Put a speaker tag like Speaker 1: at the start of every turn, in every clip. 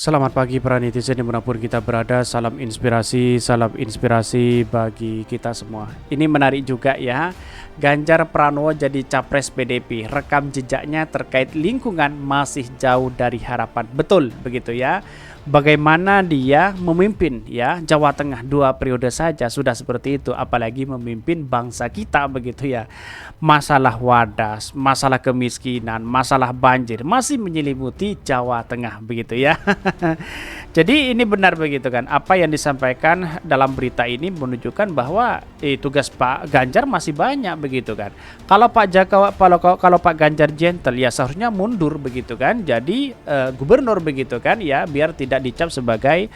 Speaker 1: Selamat pagi para netizen dimanapun kita berada. Salam inspirasi bagi kita semua. Ini menarik juga ya. Ganjar Pranowo jadi capres PDIP. Rekam jejaknya terkait lingkungan masih jauh dari harapan. Betul begitu ya. Bagaimana dia memimpin ya Jawa Tengah 2 periode saja sudah seperti itu, apalagi memimpin bangsa kita begitu ya. Masalah wadas, masalah kemiskinan, masalah banjir masih menyelimuti Jawa Tengah begitu ya. Jadi ini benar begitu kan. Apa yang disampaikan dalam berita ini menunjukkan bahwa tugas Pak Ganjar masih banyak begitu kan. Kalau Pak Jaka kalau Pak Ganjar gentle ya seharusnya mundur begitu kan. Jadi gubernur begitu kan ya, biar tidak dicap sebagai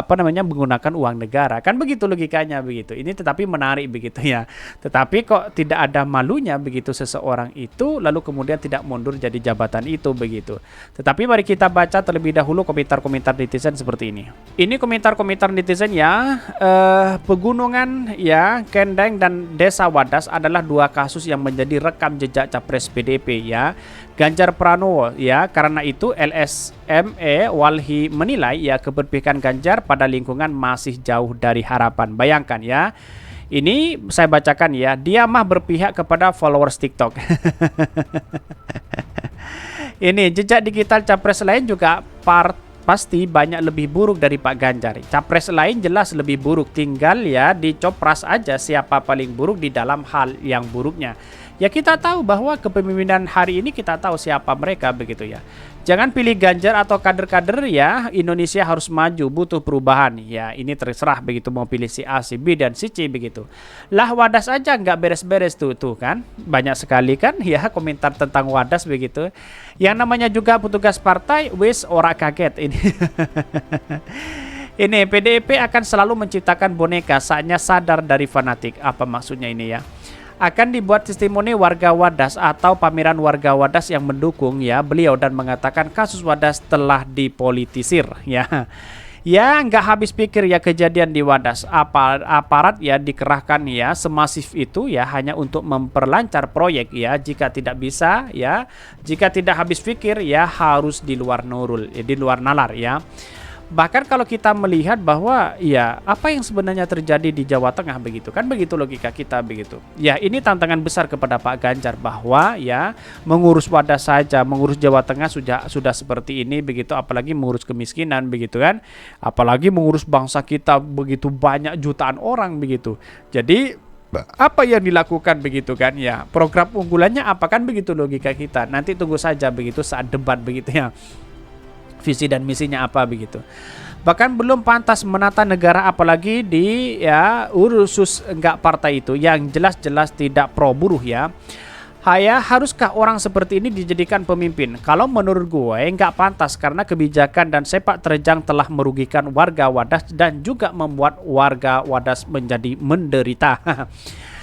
Speaker 1: menggunakan uang negara. Kan begitu logikanya begitu. Ini tetapi menarik begitu ya. Tetapi kok tidak ada malunya begitu seseorang itu lalu kemudian tidak mundur jadi jabatan itu begitu. Tetapi mari kita baca terlebih dahulu komentar-komentar netizen seperti ini. Ini komentar-komentar netizen ya. Pegunungan ya, Kendeng dan Desa Wadas adalah 2 kasus yang menjadi rekam jejak capres PDIP ya. Ganjar Pranowo ya, karena itu LSME Walhi menilai ya keberpihakan Ganjar pada lingkungan masih jauh dari harapan. Bayangkan ya. Ini saya bacakan ya, dia mah berpihak kepada followers TikTok. Ini jejak digital capres lain juga pasti banyak lebih buruk dari Pak Ganjar. Capres lain jelas lebih buruk, tinggal ya dicopras aja siapa paling buruk di dalam hal yang buruknya. Ya kita tahu bahwa kepemimpinan hari ini kita tahu siapa mereka begitu ya. Jangan pilih Ganjar atau kader-kader ya. Indonesia harus maju, butuh perubahan. Ya ini terserah begitu mau pilih si A, si B dan si C begitu. Lah Wadas aja nggak beres-beres tuh kan. Banyak sekali kan ya komentar tentang Wadas begitu. Yang namanya juga petugas partai wis ora kaget ini. Ini PDIP akan selalu menciptakan boneka saatnya sadar dari fanatik. Apa maksudnya ini ya? Akan dibuat testimoni warga Wadas atau pameran warga Wadas yang mendukung ya beliau dan mengatakan kasus Wadas telah dipolitisir ya. Ya nggak habis pikir ya kejadian di Wadas. Aparat ya dikerahkan ya semasif itu ya hanya untuk memperlancar proyek ya. Jika tidak bisa ya, jika tidak habis pikir ya harus di luar nurul ya, di luar nalar ya. Bahkan kalau kita melihat bahwa ya apa yang sebenarnya terjadi di Jawa Tengah begitu kan, begitu logika kita begitu. Ya ini tantangan besar kepada Pak Ganjar bahwa ya mengurus Wadas saja, mengurus Jawa Tengah sudah seperti ini begitu, apalagi mengurus kemiskinan begitu kan, apalagi mengurus bangsa kita begitu banyak jutaan orang begitu. Jadi apa yang dilakukan begitu kan ya, program unggulannya apa kan, begitu logika kita. Nanti tunggu saja begitu saat debat begitu ya, visi dan misinya apa begitu. Bahkan belum pantas menata negara apalagi di ya ursus enggak partai itu yang jelas-jelas tidak pro buruh ya. Haruskah orang seperti ini dijadikan pemimpin? Kalau menurut gue enggak pantas karena kebijakan dan sepak terjang telah merugikan warga Wadas dan juga membuat warga Wadas menjadi menderita.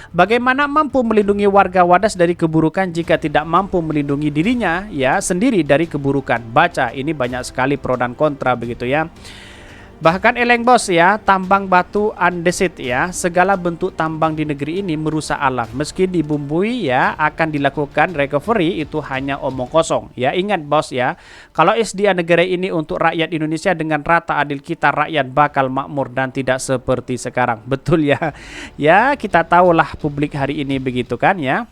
Speaker 1: Bagaimana mampu melindungi warga Wadas dari keburukan jika tidak mampu melindungi dirinya ya sendiri dari keburukan? Baca, ini banyak sekali pro dan kontra begitu ya. Bahkan eleng bos ya, tambang batu andesit ya, segala bentuk tambang di negeri ini merusak alam. Meski dibumbui ya akan dilakukan recovery, itu hanya omong kosong. Ya ingat bos ya, kalau SDA negara ini untuk rakyat Indonesia dengan rata adil, kita rakyat bakal makmur dan tidak seperti sekarang. Betul ya. Ya kita tahulah publik hari ini begitu kan ya.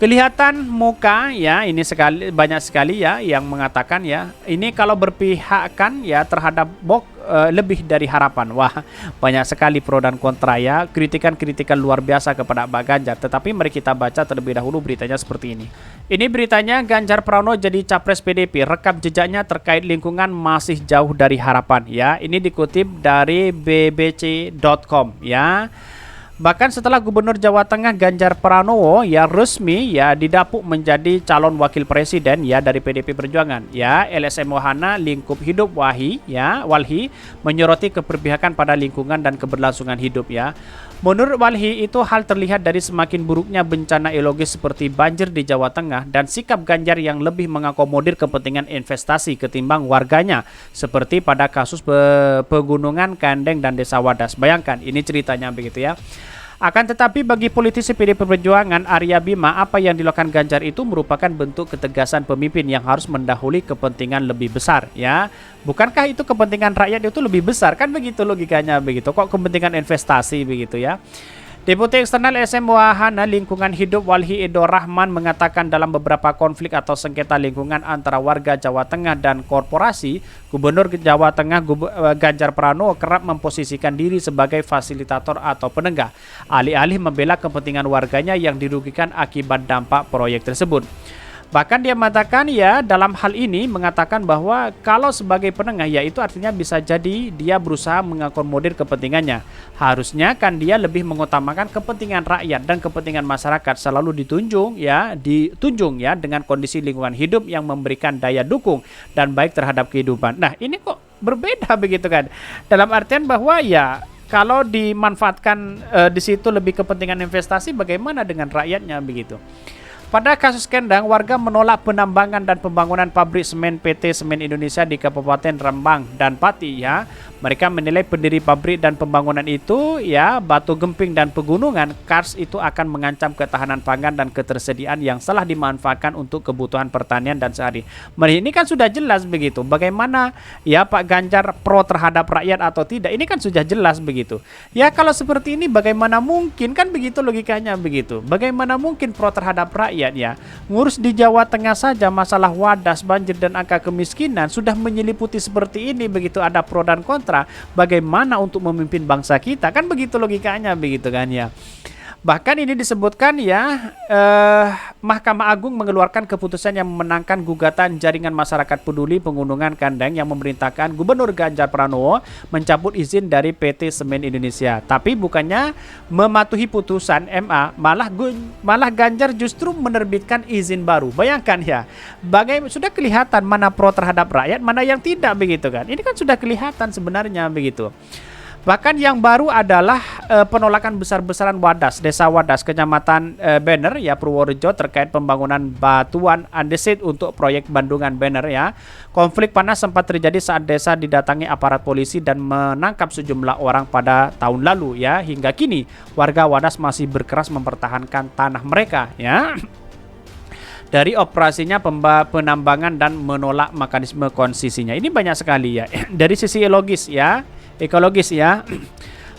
Speaker 1: Kelihatan muka ya, ini banyak sekali ya yang mengatakan ya ini kalau berpihakkan ya terhadap lebih dari harapan. Wah banyak sekali pro dan kontra ya, kritikan luar biasa kepada Pak Ganjar. Tetapi mari kita baca terlebih dahulu beritanya seperti ini. Ini beritanya, Ganjar Pranowo jadi capres PDIP, rekam jejaknya terkait lingkungan masih jauh dari harapan ya. Ini dikutip dari bbc.com ya. Bahkan setelah Gubernur Jawa Tengah Ganjar Pranowo ya resmi ya didapuk menjadi calon wakil presiden ya dari PDIP Perjuangan ya, LSM Wahana lingkup hidup Walhi menyoroti keberpihakan pada lingkungan dan keberlangsungan hidup ya. Menurut Walhi itu hal terlihat dari semakin buruknya bencana ekologis seperti banjir di Jawa Tengah dan sikap Ganjar yang lebih mengakomodir kepentingan investasi ketimbang warganya seperti pada kasus pegunungan Kendeng dan Desa Wadas. Bayangkan ini ceritanya begitu ya. Akan tetapi bagi politisi PD Perjuangan Arya Bima, apa yang dilakukan Ganjar itu merupakan bentuk ketegasan pemimpin yang harus mendahului kepentingan lebih besar, ya. Bukankah itu kepentingan rakyat itu lebih besar? Kan begitu logikanya begitu. Kok kepentingan investasi begitu ya? Deputi Eksternal SM Wahana Lingkungan Hidup Walhi Edo Rahman mengatakan dalam beberapa konflik atau sengketa lingkungan antara warga Jawa Tengah dan korporasi, Gubernur Jawa Tengah Ganjar Pranowo kerap memposisikan diri sebagai fasilitator atau penenggah, alih-alih membela kepentingan warganya yang dirugikan akibat dampak proyek tersebut. Bahkan dia mengatakan ya dalam hal ini mengatakan bahwa kalau sebagai penengah ya itu artinya bisa jadi dia berusaha mengakomodir kepentingannya. Harusnya kan dia lebih mengutamakan kepentingan rakyat dan kepentingan masyarakat selalu ditunjung ya dengan kondisi lingkungan hidup yang memberikan daya dukung dan baik terhadap kehidupan. Nah, ini kok berbeda begitu kan. Dalam artian bahwa ya kalau dimanfaatkan di situ lebih kepentingan investasi, bagaimana dengan rakyatnya begitu. Pada kasus Kendang, warga menolak penambangan dan pembangunan pabrik semen PT Semen Indonesia di Kabupaten Rembang dan Pati ya. Mereka menilai pendiri pabrik dan pembangunan itu ya Batu Gemping dan Pegunungan Kars itu akan mengancam ketahanan pangan dan ketersediaan yang salah dimanfaatkan untuk kebutuhan pertanian dan sehari. Ini kan sudah jelas begitu. Bagaimana ya Pak Ganjar pro terhadap rakyat atau tidak? Ini kan sudah jelas begitu. Ya kalau seperti ini bagaimana mungkin kan begitu logikanya begitu. Bagaimana mungkin pro terhadap rakyat ya? Ngurus di Jawa Tengah saja masalah wadas, banjir dan angka kemiskinan sudah menyeliputi seperti ini begitu, ada pro dan kontra. Bagaimana untuk memimpin bangsa kita? Kan begitu logikanya begitu kan ya. Bahkan ini disebutkan ya Mahkamah Agung mengeluarkan keputusan yang memenangkan gugatan jaringan masyarakat peduli Pegunungan Kendang yang memerintahkan Gubernur Ganjar Pranowo mencabut izin dari PT Semen Indonesia. Tapi bukannya mematuhi putusan MA, malah Ganjar justru menerbitkan izin baru. Bayangkan ya, sudah kelihatan mana pro terhadap rakyat, mana yang tidak begitu kan. Ini kan sudah kelihatan sebenarnya begitu. Bahkan yang baru adalah penolakan besar-besaran Wadas, Desa Wadas, Kecamatan Banner ya Purworejo terkait pembangunan batuan andesit untuk proyek Bandungan Banner ya. Konflik panas sempat terjadi saat desa didatangi aparat polisi dan menangkap sejumlah orang pada tahun lalu ya. Hingga kini warga Wadas masih berkeras mempertahankan tanah mereka ya. Dari operasinya penambangan dan menolak mekanisme konsesinya. Ini banyak sekali ya. Dari sisi ekologis ya.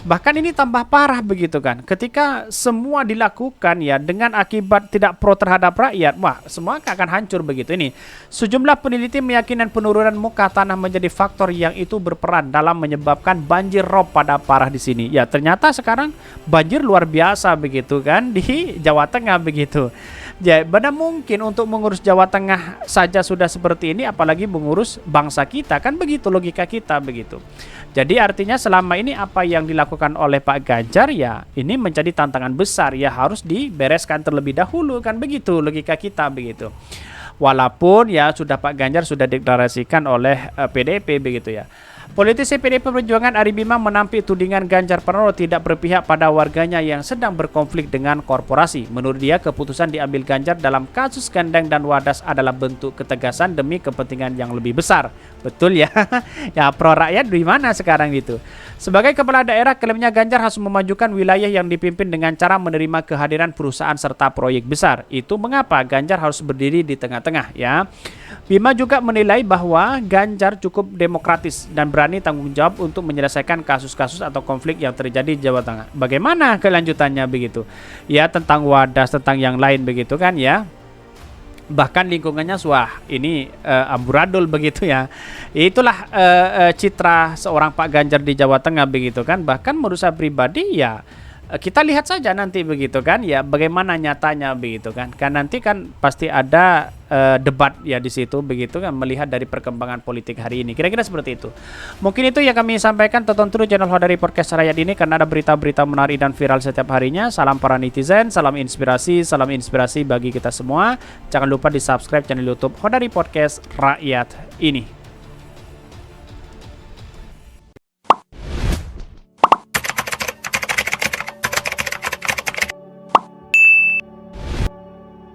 Speaker 1: Bahkan ini tambah parah begitu kan. Ketika semua dilakukan ya dengan akibat tidak pro terhadap rakyat, wah semua akan hancur begitu ini. Sejumlah peneliti meyakinkan penurunan muka tanah menjadi faktor yang itu berperan dalam menyebabkan banjir rob pada parah di sini. Ya ternyata sekarang banjir luar biasa begitu kan di Jawa Tengah begitu. Ya, mana mungkin untuk mengurus Jawa Tengah saja sudah seperti ini, apalagi mengurus bangsa kita, kan begitu logika kita begitu. Jadi artinya selama ini apa yang dilakukan oleh Pak Ganjar ya, ini menjadi tantangan besar ya, harus dibereskan terlebih dahulu, kan begitu logika kita begitu. Walaupun ya sudah Pak Ganjar sudah deklarasikan oleh PDIP begitu ya. Politisi PDIP Perjuangan Arya Bima menampik tudingan Ganjar Pranowo tidak berpihak pada warganya yang sedang berkonflik dengan korporasi. Menurut dia, keputusan diambil Ganjar dalam kasus Kendang dan Wadas adalah bentuk ketegasan demi kepentingan yang lebih besar. Betul ya? Ya pro rakyat di mana sekarang itu? Sebagai kepala daerah, klaimnya Ganjar harus memajukan wilayah yang dipimpin dengan cara menerima kehadiran perusahaan serta proyek besar. Itu mengapa Ganjar harus berdiri di tengah-tengah ya. Bima juga menilai bahwa Ganjar cukup demokratis dan berani tanggung jawab untuk menyelesaikan kasus-kasus atau konflik yang terjadi di Jawa Tengah. Bagaimana kelanjutannya begitu? Ya tentang Wadas, tentang yang lain begitu kan ya. Bahkan lingkungannya ini amburadul begitu ya. Itulah citra seorang Pak Ganjar di Jawa Tengah begitu kan. Bahkan menurut saya pribadi ya kita lihat saja nanti begitu kan ya bagaimana nyatanya begitu kan. Kan nanti kan pasti ada debat ya di situ begitu kan, melihat dari perkembangan politik hari ini. Kira-kira seperti itu. Mungkin itu yang kami sampaikan. Tonton terus channel Hodari Podcast Rakyat ini karena ada berita-berita menarik dan viral setiap harinya. Salam para netizen, salam inspirasi bagi kita semua. Jangan lupa di-subscribe channel YouTube Hodari Podcast Rakyat ini.